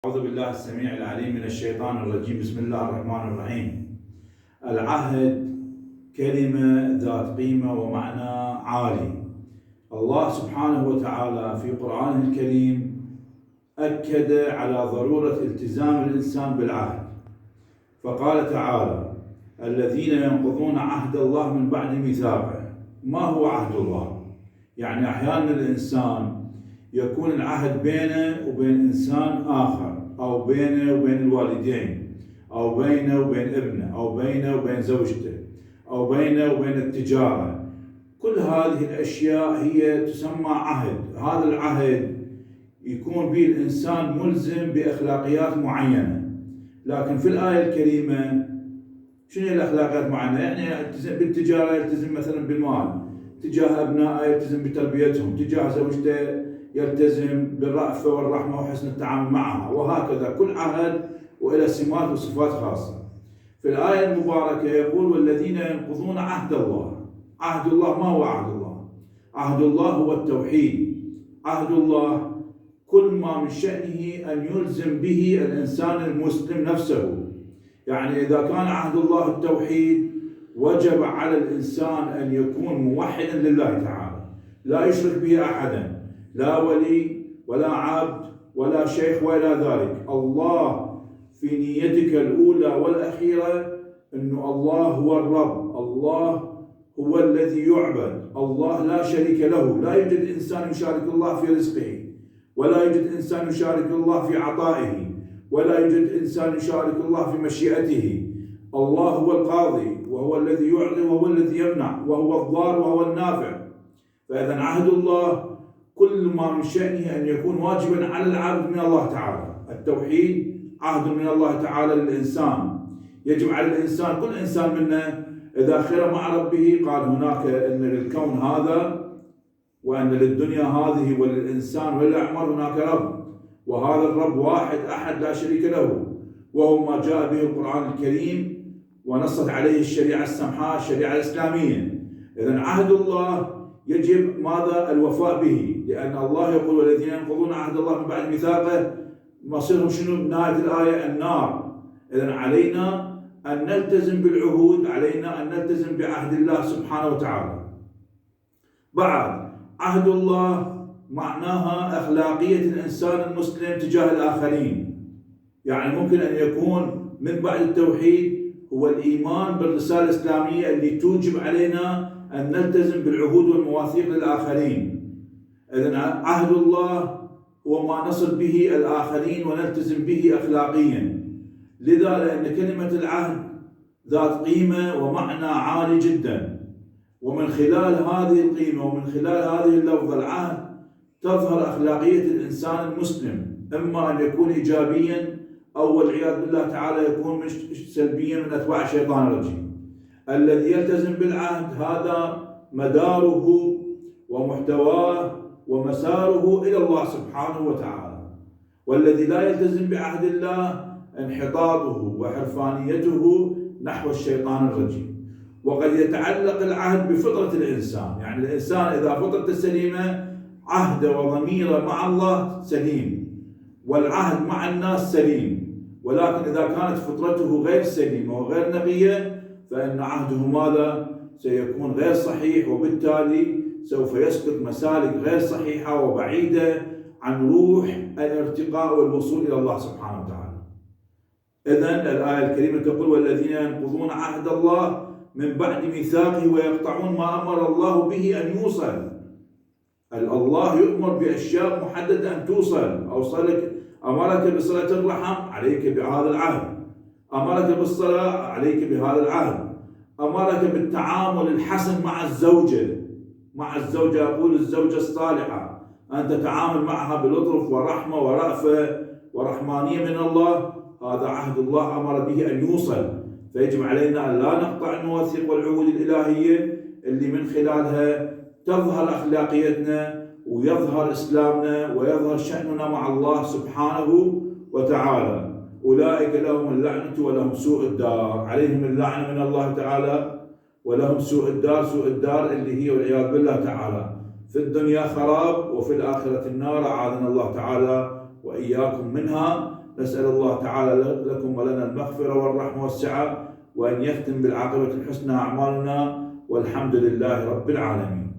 أعوذ بالله السميع العليم من الشيطان الرجيم. بسم الله الرحمن الرحيم. العهد كلمة ذات قيمة ومعنى عالي. الله سبحانه وتعالى في قرآنه الكريم أكد على ضرورة التزام الإنسان بالعهد، فقال تعالى: الذين ينقضون عهد الله من بعد ميثاقه. ما هو عهد الله؟ يعني أحيانا الإنسان يكون العهد بينه وبين إنسان آخر، أو بينه وبين الوالدين، أو بينه وبين ابنه، أو بينه وبين زوجته، أو بينه وبين التجارة. كل هذه الأشياء هي تسمى عهد. هذا العهد يكون به الإنسان ملزم بأخلاقيات معينة. لكن في الآية الكريمة شنو الأخلاقيات معينة؟ يعني يلتزم بالتجارة، يلتزم مثلا بالمال، تجاه أبنائه يلتزم بتربيتهم، تجاه زوجته يلتزم بالرأفة والرحمة وحسن التعامل معها، وهكذا كل عهد وإلى سمات وصفات خاصة. في الآية المباركة يقول: والذين ينقضون عهد الله. عهد الله، ما هو عهد الله؟ عهد الله هو التوحيد. عهد الله كل ما من شأنه أن يلزم به الإنسان المسلم نفسه. يعني إذا كان عهد الله التوحيد، وجب على الإنسان أن يكون موحدا لله تعالى، لا يشرك به أحدا، لا ولي ولا عبد ولا شيخ ولا ذلك. الله في نيتك الأولى والأخيرة أنه الله هو الرب، الله هو الذي يعبد، الله لا شريك له. لا يوجد إنسان يشارك الله في رزقه، ولا يوجد إنسان يشارك الله في عطائه، ولا يوجد إنسان يشارك الله في مشيئته. الله هو القاضي، وهو الذي يعطي، وهو الذي يمنع، وهو الضار وهو النافع. فإذا عهد الله كل ما من شأنه أن يكون واجبا على العبد من الله تعالى. التوحيد عهد من الله تعالى للإنسان، يجب على الإنسان، كل إنسان منا إذا خير مع ربه قال هناك أن للكون هذا، وأن للدنيا هذه، وللإنسان وللأعمار هناك رب، وهذا الرب واحد أحد لا شريك له، وهو ما جاء به القرآن الكريم ونصت عليه الشريعة السمحاء، الشريعة الإسلامية. إذن عهد الله يجب ماذا؟ الوفاء به، لأن الله يقول: والذين ينقضون عهد الله من بعد ميثاقه مصيرهم شنو بنهاية الآية؟ النار. إذن علينا أن نلتزم بالعهود، علينا أن نلتزم بعهد الله سبحانه وتعالى. بعد عهد الله معناها أخلاقية الإنسان المسلم تجاه الآخرين. يعني ممكن أن يكون من بعد التوحيد هو الإيمان بالرسالة الإسلامية اللي توجب علينا أن نلتزم بالعهود والمواثيق للآخرين. إذن عهد الله هو ما نصل به الآخرين ونلتزم به أخلاقيا. لذا لأن كلمة العهد ذات قيمة ومعنى عالي جدا، ومن خلال هذه القيمة ومن خلال هذه اللفظة العهد تظهر أخلاقية الإنسان المسلم، إما أن يكون إيجابيا أو والعياذ بالله تعالى يكون سلبيا من أتباع الشيطان الرجيم. الذي يلتزم بالعهد هذا مداره ومحتواه ومساره إلى الله سبحانه وتعالى، والذي لا يلتزم بعهد الله انحطاطه وحرفانيته نحو الشيطان الرجيم. وقد يتعلق العهد بفطرة الإنسان، يعني الإنسان إذا فطرته سليمة عهد وضميره مع الله سليم، والعهد مع الناس سليم. ولكن إذا كانت فطرته غير سليمة وغير نقية فإن عهده ماذا؟ سيكون غير صحيح، وبالتالي سوف يسلك مسالك غير صحيحة وبعيدة عن روح الارتقاء والوصول إلى الله سبحانه وتعالى. إذن الآية الكريمة تقول: والذين ينقضون عهد الله من بعد ميثاقه ويقطعون ما أمر الله به أن يوصل. الله يؤمر بأشياء محددة أن توصل. أمرك بصلة الرحم، عليك بهذا العهد. أمرك بالصلاة، عليك بهذا العهد. أمرك بالتعامل الحسن مع الزوجة، أقول الزوجة الصالحة، أن تتعامل معها بلطف ورحمة ورأفة ورحمانية من الله. هذا عهد الله أمر به أن يوصل. فيجب علينا أن لا نقطع المواثيق والعهود الإلهية اللي من خلالها تظهر أخلاقيتنا ويظهر إسلامنا ويظهر شأننا مع الله سبحانه وتعالى. أولئك لهم اللعنة ولهم سوء الدار. عليهم اللعنة من الله تعالى ولهم سوء الدار. سوء الدار اللي هي والعياذ بالله تعالى في الدنيا خراب، وفي الآخرة النار، أعاذنا الله تعالى وإياكم منها. نسأل الله تعالى لكم ولنا المغفرة والرحمة والسعة، وأن يختم بالعاقبة الحسنى أعمالنا، والحمد لله رب العالمين.